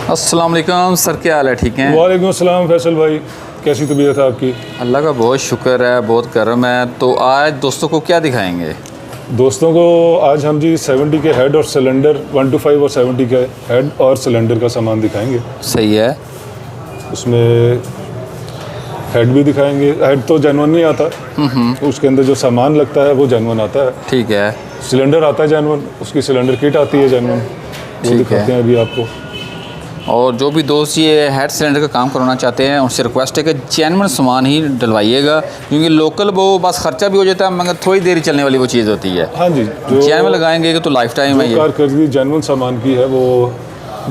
अस्सलाम वालेकुम सर, क्या हाल है? ठीक हैं? वालेकुम अस्सलाम फैसल भाई, कैसी तबीयत है आपकी? अल्लाह का बहुत शुक्र है, बहुत करम है। तो आज दोस्तों को क्या दिखाएंगे? दोस्तों को आज हम जी 70 के हेड और सिलेंडर 125 और 70 के हेड और सिलेंडर का सामान दिखाएंगे। सही है। उसमें हेड भी दिखाएंगे। हेड तो जेन्युइन नहीं आता, उसके अंदर जो सामान लगता है वो जेन्युइन आता है। ठीक है। सिलेंडर आता है जेन्युइन, उसकी सिलेंडर किट आती है जेन्युइन, वो दिखाते हैं अभी आपको। और जो भी दोस्त ये हेड सिलेंडर का काम करवाना चाहते हैं उनसे रिक्वेस्ट है कि जेन्युइन सामान ही डलवाइएगा, क्योंकि लोकल वो बस खर्चा भी हो जाता है मगर थोड़ी देर ही चलने वाली वो चीज़ होती है। हाँ जी, जो जेन्युइन लगाएंगे तो लाइफ टाइम है। ये कारकर्दगी जेन्युइन सामान की है, वो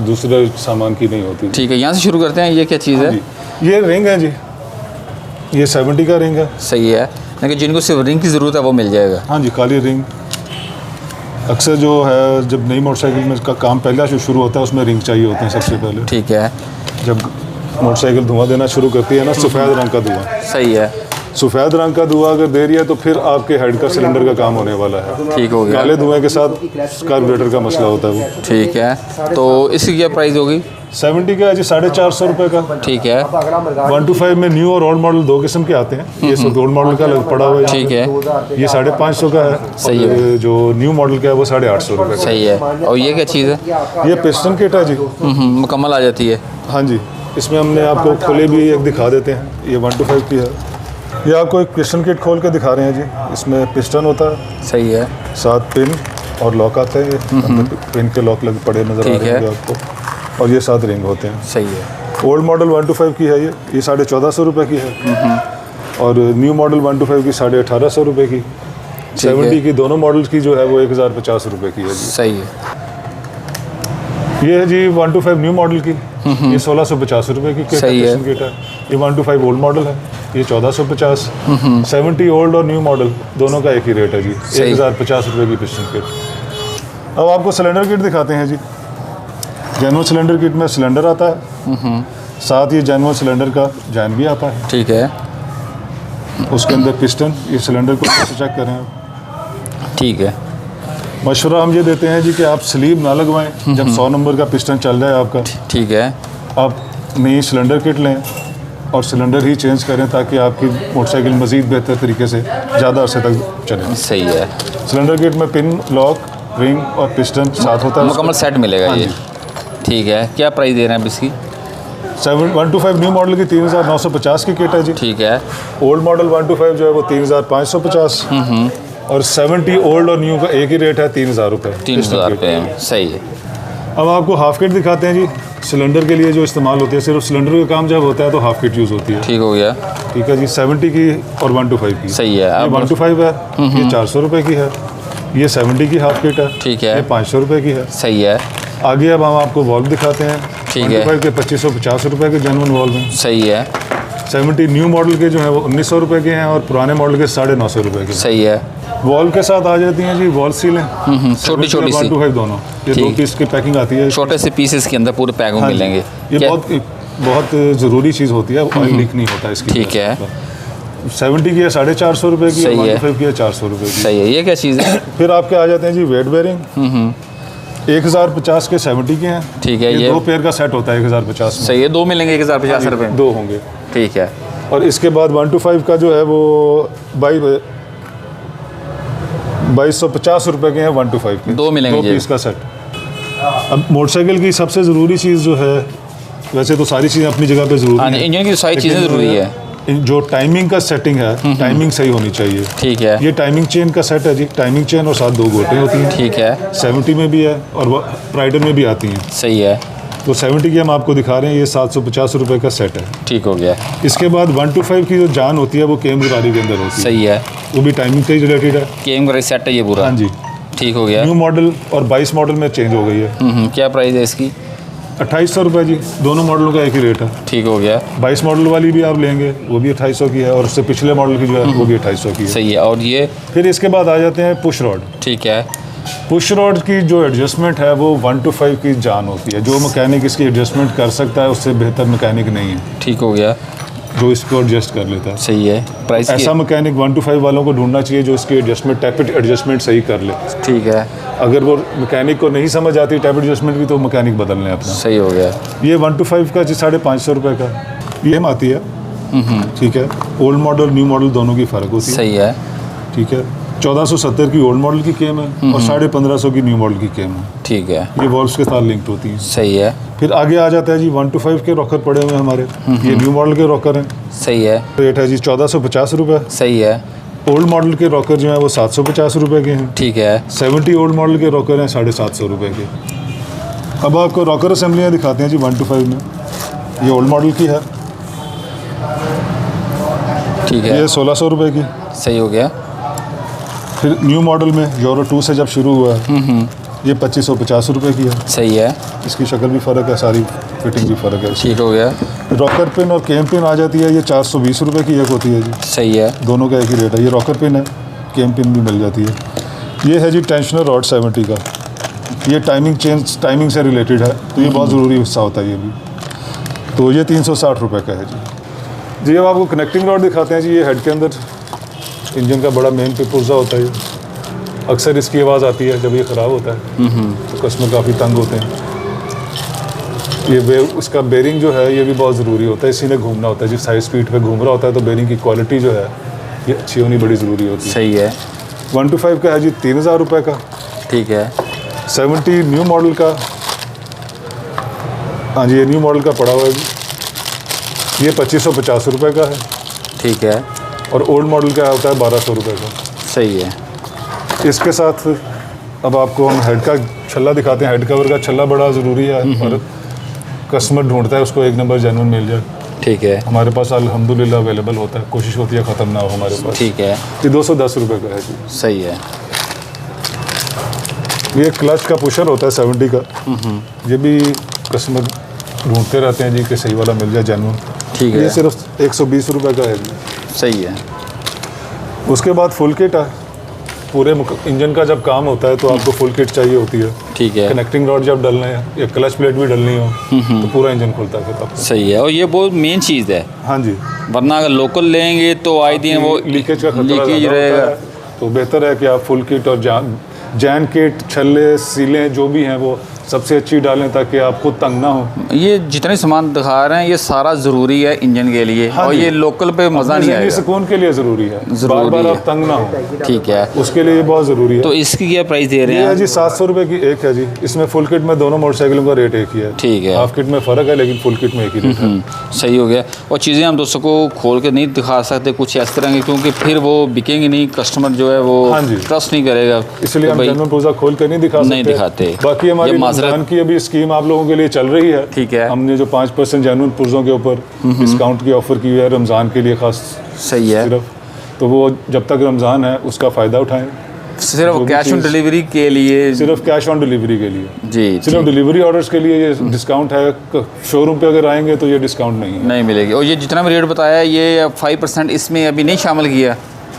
दूसरे सामान की नहीं होती। ठीक है, यहाँ से शुरू करते हैं। ये क्या चीज़ है? ये रिंग है जी, ये 70 का रिंग है। सही है, लेकिन जिनको सिर्फ रिंग की ज़रूरत है वो मिल जाएगा। हाँ जी, काली रिंग। अक्सर जो है जब नई मोटरसाइकिल में इसका काम पहला जो शुरू होता है उसमें रिंग चाहिए होते हैं सबसे पहले। ठीक है। जब मोटरसाइकिल धुआं देना शुरू करती है ना, सफ़ेद रंग का धुआं। सही है। सफ़ेद रंग का धुआं अगर दे रही है तो फिर आपके हेड का सिलेंडर का काम होने वाला है। ठीक हो गया। काले धुएं के साथ कार्बोरेटर का मसला होता है वो। ठीक है, तो इसकी क्या प्राइस होगी? 70 का है जी 450 रुपये का। ठीक है। 125 में न्यू और ओल्ड मॉडल दो किस्म के आते हैं। ये सब ओल्ड मॉडल का पड़ा हुआ है। ठीक है। ये 550 का है। सही है। और जो न्यू मॉडल का है वो 850 रुपये का। सही है। और ये क्या चीज़ है? ये पिस्टन किट है जी। मुकम्मल आ जाती है। हाँ जी, इसमें हमने आपको खुले भी एक दिखा देते हैं। ये 125 की है। ये आपको एक पिस्टन किट खोल के दिखा रहे हैं जी। इसमें पिस्टन होता है। सही है। साथ पिन और लॉक आते हैं। पिन के लॉक लगे पड़े नज़र आ रहे हैं आपको, और ये 7 रिंग होते हैं। सही है। ओल्ड मॉडल 125 की है। ये 1450 रुपये की है। और न्यू मॉडल 125 की 1850 रुपये की। 70 की दोनों मॉडल्स की जो है वो 1050 रुपये की है जी। सही है। ये है जी 125 न्यू मॉडल की। ये 1650 रुपये की सही है। किट है। ये 125 ओल्ड मॉडल है, ये 1450। 70 ओल्ड और न्यू मॉडल दोनों का एक ही रेट है जी, 1050 रुपये की पिस्टन किट। अब आपको सिलेंडर किट दिखाते हैं जी। जेन्युइन सिलेंडर किट में सिलेंडर आता है, साथ ही जेन्युइन सिलेंडर का जैन भी आता है। ठीक है। उसके अंदर पिस्टन, ये सिलेंडर को कैसे चेक करें आप। ठीक है। मशवरा हम ये देते हैं जी कि आप स्लीव ना लगवाएं जब 100 नंबर का पिस्टन चल जाए आपका। ठीक है। आप नई सिलेंडर किट लें और सिलेंडर ही चेंज करें ताकि आपकी मोटरसाइकिल मज़ीद बेहतर तरीके से ज़्यादा अरसे तक चले। सही है। सिलेंडर किट में पिन, लॉक, रिंग और पिस्टन साथ होता है। मुकम्मल सेट मिलेगा ये। ठीक है। क्या प्राइस दे रहे हैं अब इसकी? 125 न्यू मॉडल की 3950 की किट है जी। ठीक है। ओल्ड मॉडल 125 जो है वो 3550। और 70 ओल्ड और न्यू का एक ही रेट है, 3000 रुपये। 3000 रुपये। सही है। अब आपको हाफ किट दिखाते हैं जी। सिलेंडर के लिए जो इस्तेमाल होती है, सिर्फ सिलेंडर का काम जब होता है तो हाफ किट यूज़ होती है। ठीक हो गया। ठीक है जी, 70 की और 125 की। सही है। ये 125 है, ये 400 रुपये की है। ये 70 की हाफ किट है। ठीक है। ये 500 रुपये की है। सही है। आगे अब हम आपको वॉल्व दिखाते हैं। ठीक है। 125 के 2550 रुपये के जेन्युइन वॉल्व हैं। सही है। 70 न्यू मॉडल के जो है वो 1900 रुपये के हैं और पुराने मॉडल के 950 रुपये के। सही है। वॉल्व के साथ आ जाती हैं जी वॉल सीलें, छोटी छोटी सी। 125 दोनों, ये 2 पीस की पैकिंग आती है। छोटे से पीसेस के अंदर पूरे पैक में मिलेंगे। ये बहुत ज़रूरी चीज़ होती है, ऑयल लीक नहीं होता इसकी। ठीक है। 70 की है 450 रुपये की, 125 की है 400 रुपये की। सही है। ये क्या चीज़ है? फिर आपके आ जाते हैं जी वेट बेयरिंग। 1050 के 70 के हैं। ठीक है। ये 2 पेयर का सेट होता है 1050 में। सही है। 2 मिलेंगे 1050 रुपये। 2 होंगे। ठीक है। और इसके बाद 125 का जो है वो 2250 रुपये के हैं 125 के। 2 मिलेंगे। 2 पीस का सेट। अब मोटरसाइकिल की सबसे ज़रूरी चीज़ जो है, वैसे तो सारी चीज़ें अपनी जगह पे ज़रूरी है, इंजन की सारी चीज़ें ज़रूरी है। जो टाइमिंग का सेटिंग है, टाइमिंग सही होनी चाहिए। ठीक है। ये टाइमिंग चेन का सेट है जी। टाइमिंग चेन और साथ 2 गोटें होती हैं। ठीक है। 70 में भी है और राइडर में भी आती हैं। सही है। तो 70 की हम आपको दिखा रहे हैं, ये 750 रुपये का सेट है। ठीक हो गया। इसके बाद 125 की जो जान होती है वो केम गुरारी के अंदर होती है। सही है। वो भी टाइमिंग से ही रिलेटेड है। केम का सेट है ये पूरा। हाँ जी। ठीक हो गया। न्यू मॉडल और 22 मॉडल में चेंज हो गई है। क्या प्राइस है इसकी? 2800 रुपये जी। दोनों मॉडलों का एक ही रेट है। ठीक हो गया। 22 मॉडल वाली भी आप लेंगे वो भी 2800 की है, और उससे पिछले मॉडल की जो है वो भी 2800 की है। सही है। और ये फिर इसके बाद आ जाते हैं पुश रॉड। ठीक है। पुश रॉड की जो एडजस्टमेंट है वो 125 की जान होती है। जो मैकेनिक इसकी एडजस्टमेंट कर सकता है उससे बेहतर मैकेनिक नहीं है ठीक हो गया। जो इसको एडजस्ट कर लेता है। सही है। प्राइस ऐसा मैकेनिक 125 वालों को ढूंढना चाहिए जो इसकी एडजस्टमेंट टैपेट एडजस्टमेंट सही कर ले। ठीक है। अगर वो मैकेनिक को नहीं समझ आती टैब एडजस्टमेंट की तो मैकेनिक बदल लें अपना। सही हो गया। ये 1 to 5 का जी 550 रुपये का ये आती है। ठीक है, ओल्ड मॉडल न्यू मॉडल दोनों की फ़र्क होती है। सही है। ठीक है, 1470 की ओल्ड मॉडल की केम है और 1550 की न्यू मॉडल की केम है। ठीक है, ये वॉल्व्स के साथ लिंक्ड होती है। सही है। फिर आगे आ जाता है जी 1 to 5 के रॉकर पड़े हुए हैं हमारे, ये न्यू मॉडल के रॉकर हैं। सही है। रेट है जी 1450 रुपये। सही है। ओल्ड मॉडल के रॉकर जो हैं वो 750 रुपये के हैं। ठीक है। 70 ओल्ड मॉडल के रॉकर हैं 750 रुपये के। अब आपको रॉकर असेंबलियाँ दिखाते हैं जी 1 to 5 में। ये ओल्ड मॉडल की है, ठीक है। ये 1600 रुपये की। सही हो गया। फिर न्यू मॉडल में यूरो 2 से जब शुरू हुआ है ये 2550 रुपये की है। सही है। इसकी शक्ल भी फ़र्क है, सारी फिटिंग भी फ़र्क है। ठीक हो गया। रॉकर पिन और केम पिन आ जाती है, ये 420 रुपये की एक होती है जी। सही है। दोनों का एक ही रेट है। ये रॉकर पिन है, केम पिन भी मिल जाती है। ये है जी टेंशनर रॉड 70 का, ये टाइमिंग से रिलेटेड है, तो ये बहुत ज़रूरी हिस्सा होता है ये भी। तो ये 360 रुपये का है जी। अब आपको कनेक्टिंग रॉड दिखाते हैं जी। ये हेड के अंदर इंजन का बड़ा मेन पुर्जा होता है ये। अक्सर इसकी आवाज़ आती है जब ये ख़राब होता है, तो कस्टमर काफ़ी तंग होते हैं। ये उसका बेरिंग जो है ये भी बहुत ज़रूरी होता है, इसी ने घूमना होता है। जिस हाई स्पीड पे घूम रहा होता है तो बेरिंग की क्वालिटी जो है ये अच्छी होनी बड़ी ज़रूरी होती है। सही है। 1 to 5 का है जी 3000 रुपये का। ठीक है। 70 न्यू मॉडल का, हाँ जी ये न्यू मॉडल का पड़ा हुआ है जी। ये 2550 रुपये का है। ठीक है। और ओल्ड मॉडल का होता है 1200 रुपये का। सही है। इसके साथ अब आपको हम हेड का छल्ला दिखाते हैं। हेड कवर का छल्ला बड़ा ज़रूरी है और कस्टमर ढूंढता है उसको एक नंबर जेन्युइन मिल जाए। ठीक है। हमारे पास अल्हम्दुलिल्लाह अवेलेबल होता है, कोशिश होती है ख़त्म ना हो हमारे पास। ठीक है। ये 210 रुपये का है जी। सही है। ये क्लच का पुशर होता है 70 का, ये भी कस्टमर ढूंढते रहते हैं जी कि सही वाला मिल जाए जेन्युइन। ठीक है। ये सिर्फ 120 रुपये का है जी। सही है। उसके बाद फुल किट है। पूरे इंजन का जब काम होता है तो आपको फुल किट चाहिए होती है। ठीक है। कनेक्टिंग रॉड जब डलना है या क्लच प्लेट भी डलनी हो तो पूरा इंजन खुलता है फिर आपको। सही है। और ये बहुत मेन चीज़ है, हाँ जी, वरना अगर लोकल लेंगे तो आए दिन वो लीकेज का खतरा लीकेज ज़्यादा रहेगा। होता है। तो बेहतर है कि आप फुल किट और जैन किट, छल्ले, सीलें जो भी हैं वो सबसे अच्छी डालें ताकि आप खुद तंग ना हो। ये जितने सामान दिखा रहे हैं ये सारा ज़रूरी है इंजन के लिए। हाँ और जी। ये लोकल पे मज़ा नहीं आएगा। सुकून के लिए ज़रूरी है, ज़रूरी बार बार है। आप तंग ना हो, ठीक है। उसके लिए ये बहुत ज़रूरी है। तो इसकी क्या प्राइस दे रहे ये है हैं? जी 700 रुपये की एक है जी। इसमें फुल किट में दोनों मोटरसाइकिलों का रेट एक ही है। ठीक है। हाफ किट में फ़र्क है लेकिन फुल किट में एक ही रेट है। सही हो गया। और चीज़ें हम दोस्तों को खोल के नहीं दिखा सकते कुछ इस तरह की, क्योंकि फिर वो बिकेंगी नहीं, कस्टमर जो है वो हाँ जी। ट्रस्ट नहीं करेगा। इसलिए तो हम भाई जेन्युइन पुर्जा खोल के नहीं दिखा सकते। नहीं दिखाते। बाकी हमारी ये माजरत- रमज़ान की अभी स्कीम आप लोगों के लिए चल रही है। ठीक है। हमने जो 5% जेन्युइन पुर्जों के ऊपर डिस्काउंट की ऑफ़र की हुई है रमज़ान के लिए खास सही है। सिर्फ, तो वो जब तक रमज़ान है उसका फ़ायदा उठाएं। सिर्फ जो भी कैश ऑन चीज़- डिलीवरी के लिए। सिर्फ कैश ऑन डिलीवरी के लिए, जी सिर्फ डिलीवरी ऑर्डर्स के लिए ये डिस्काउंट है। शोरूम पे अगर आएंगे तो ये डिस्काउंट नहीं है। नहीं मिलेगी। और ये जितना भी रेट बताया ये 5% इसमें अभी नहीं शामिल किया,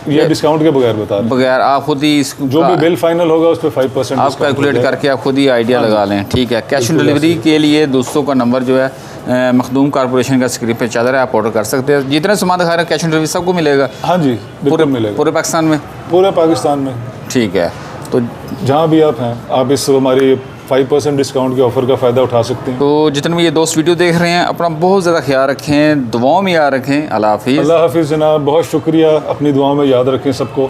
ये डिस्काउंट के बगैर बता रहे हैं। बगैर आप खुद ही जो भी बिल फाइनल होगा उस पर 5% आप कैलकुलेट करके आप खुद ही आइडिया लगा लें। ठीक है। कैश ऑन डिलीवरी के लिए दोस्तों का नंबर जो है मखदूम कॉर्पोरेशन का स्क्रीन पे चल रहा है, आप ऑर्डर कर सकते हैं। जितने सामान दिखा रहे हैं कैश ऑन डिलीवरी सबको मिलेगा हाँ जी, बिल्कुल मिलेगा पूरे पाकिस्तान में। पूरे पाकिस्तान में। ठीक है। तो जहाँ भी आप हैं आप इस हमारी 5% डिस्काउंट के ऑफ़र का फ़ायदा उठा सकते हैं। तो जितने भी ये दोस्त वीडियो देख रहे हैं अपना बहुत ज़्यादा ख्याल रखें, दुआओं में याद रखें। अल्लाह हाफिज़। अल्लाह हाफिज़ जनाब, बहुत शुक्रिया। अपनी दुआओं में याद रखें सबको।